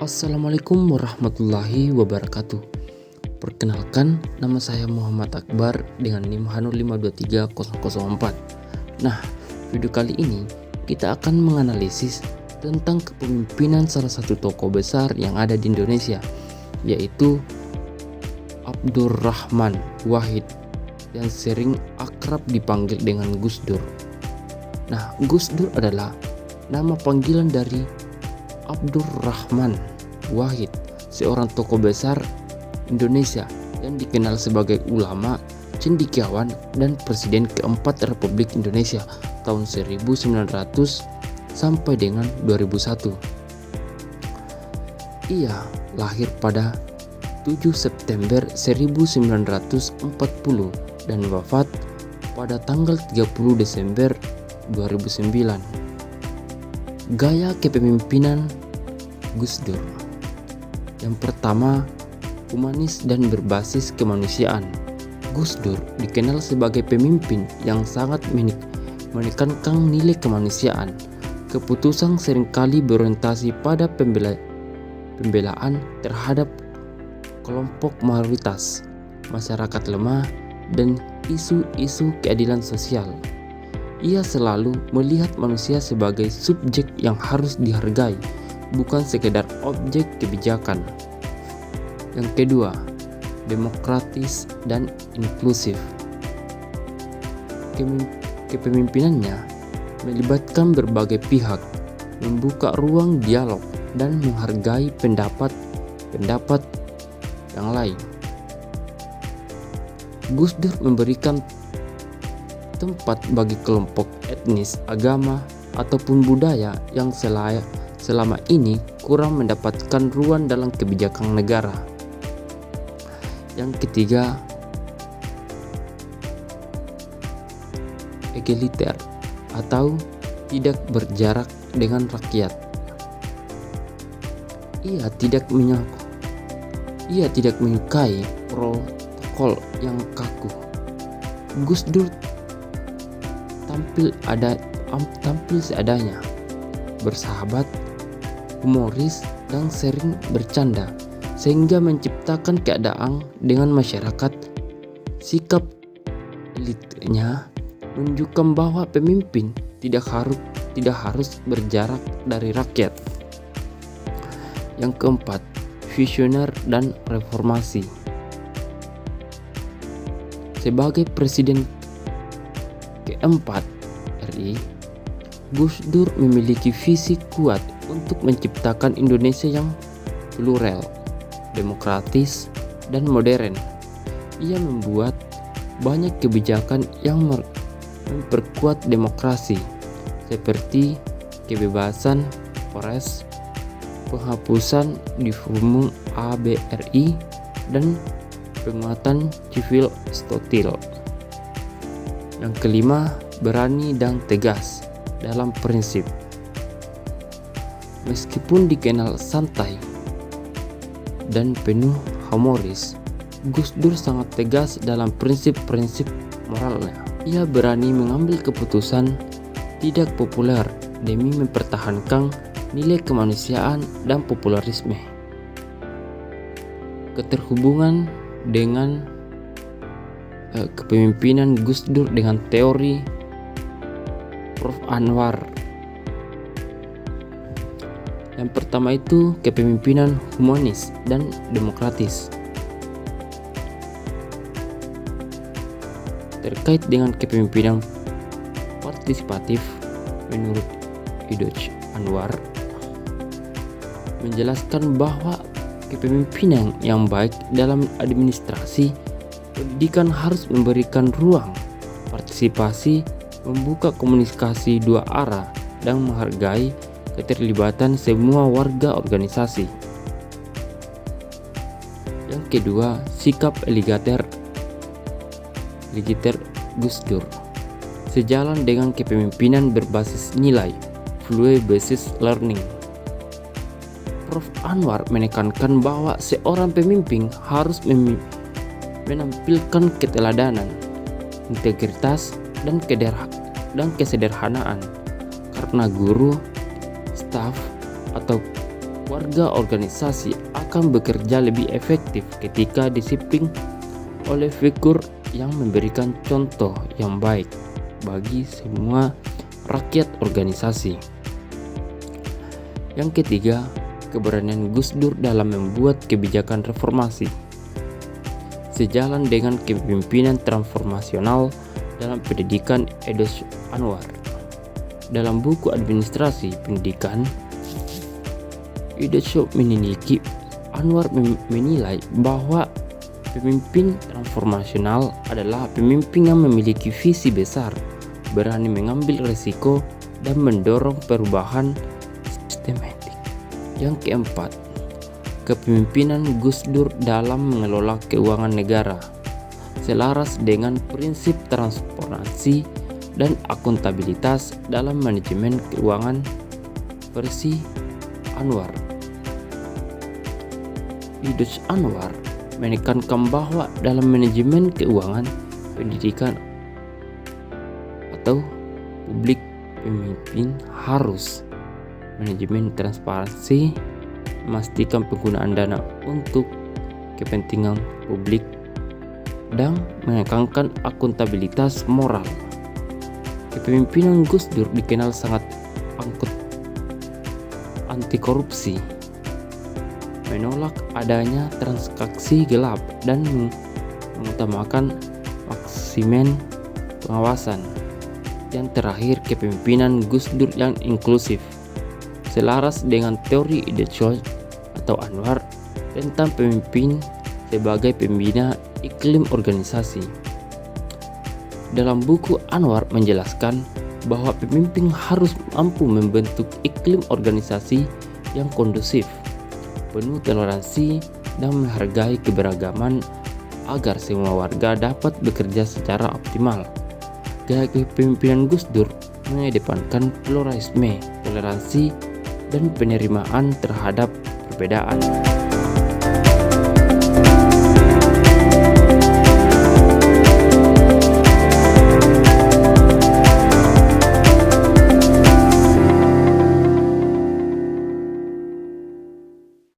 Assalamualaikum warahmatullahi wabarakatuh. Perkenalkan, nama saya Muhammad Akbar dengan NIM Hanur 523004. Nah, video kali ini kita akan menganalisis tentang kepemimpinan salah satu tokoh besar yang ada di Indonesia, yaitu Abdurrahman Wahid yang sering akrab dipanggil dengan Gus Dur. Nah, Gus Dur adalah nama panggilan dari Abdurrahman Wahid, seorang tokoh besar Indonesia yang dikenal sebagai ulama, cendekiawan, dan presiden keempat Republik Indonesia tahun 1900 sampai dengan 2001. Ia lahir pada 7 September 1940 dan wafat pada tanggal 30 Desember 2009. Gaya kepemimpinan Gus Dur. Yang pertama, humanis dan berbasis kemanusiaan. Gus Dur dikenal sebagai pemimpin yang sangat menekankan nilai kemanusiaan. Keputusan seringkali berorientasi pada pembelaan terhadap kelompok mayoritas, masyarakat lemah, dan isu-isu keadilan sosial. Ia selalu melihat manusia sebagai subjek yang harus dihargai, bukan sekedar objek kebijakan. Yang kedua, demokratis dan inklusif. Kepemimpinannya melibatkan berbagai pihak, membuka ruang dialog, dan menghargai pendapat yang lain. Gus Dur memberikan tempat bagi kelompok etnis, agama, ataupun budaya yang selama ini kurang mendapatkan ruang dalam kebijakan negara. Yang ketiga, egaliter atau tidak berjarak dengan rakyat. Ia tidak menyukai protokol yang kaku. Gus Dur tampil seadanya, bersahabat, humoris, dan sering bercanda, sehingga menciptakan keadaan dengan masyarakat. Sikap elitnya menunjukkan bahwa pemimpin tidak harus berjarak dari rakyat. Yang keempat, visioner dan reformasi. Sebagai presiden keempat RI, Gus Dur memiliki visi kuat untuk menciptakan Indonesia yang plural, demokratis, dan modern. Ia membuat banyak kebijakan yang memperkuat demokrasi, seperti kebebasan pers, penghapusan diploma ABRI, dan penguatan civil society. Yang kelima, berani dan tegas dalam prinsip. Meskipun dikenal santai dan penuh humoris, Gus Dur sangat tegas dalam prinsip-prinsip moralnya. Ia berani mengambil keputusan tidak populer demi mempertahankan nilai kemanusiaan dan popularisme. Keterhubungan dengan kepemimpinan Gus Dur dengan teori Prof. Anwar. Yang pertama itu kepemimpinan humanis dan demokratis. Terkait dengan kepemimpinan partisipatif, menurut Idoj Anwar menjelaskan bahwa kepemimpinan yang baik dalam administrasi pendidikan harus memberikan ruang partisipasi, membuka komunikasi dua arah, dan menghargai keterlibatan semua warga organisasi. Yang kedua, sikap egaliter Gus Dur. Sejalan dengan kepemimpinan berbasis nilai, value-based learning. Prof. Anwar menekankan bahwa seorang pemimpin harus menampilkan keteladanan, integritas, dan kesederhanaan, karena guru, staf, atau warga organisasi akan bekerja lebih efektif ketika disimping oleh figur yang memberikan contoh yang baik bagi semua rakyat organisasi. Yang ketiga, keberanian Gus Dur dalam membuat kebijakan reformasi. Sejalan dengan kepemimpinan transformasional dalam pendidikan Eidos Anwar. Dalam buku Administrasi Pendidikan, Eidos memiliki Anwar menilai bahwa pemimpin transformasional adalah pemimpin yang memiliki visi besar, berani mengambil risiko, dan mendorong perubahan sistematik. Yang keempat, kepemimpinan Gus Dur dalam mengelola keuangan negara selaras dengan prinsip transparansi dan akuntabilitas dalam manajemen keuangan versi Anwar. Eidos Anwar menekankan bahwa dalam manajemen keuangan pendidikan atau publik, pemimpin harus manajemen transparansi, memastikan penggunaan dana untuk kepentingan publik, dan menekankan akuntabilitas moral. Kepemimpinan Gus Dur dikenal sangat anti korupsi, menolak adanya transaksi gelap, dan mengutamakan maksimal pengawasan. Yang terakhir, kepemimpinan Gus Dur yang inklusif, selaras dengan teori Eidos atau Anwar tentang pemimpin sebagai pembina iklim organisasi. Dalam buku, Anwar menjelaskan bahwa pemimpin harus mampu membentuk iklim organisasi yang kondusif, penuh toleransi, dan menghargai keberagaman agar semua warga dapat bekerja secara optimal. Gaya kepemimpinan Gus Dur mengedepankan pluralisme, toleransi, dan penerimaan terhadap perbedaan.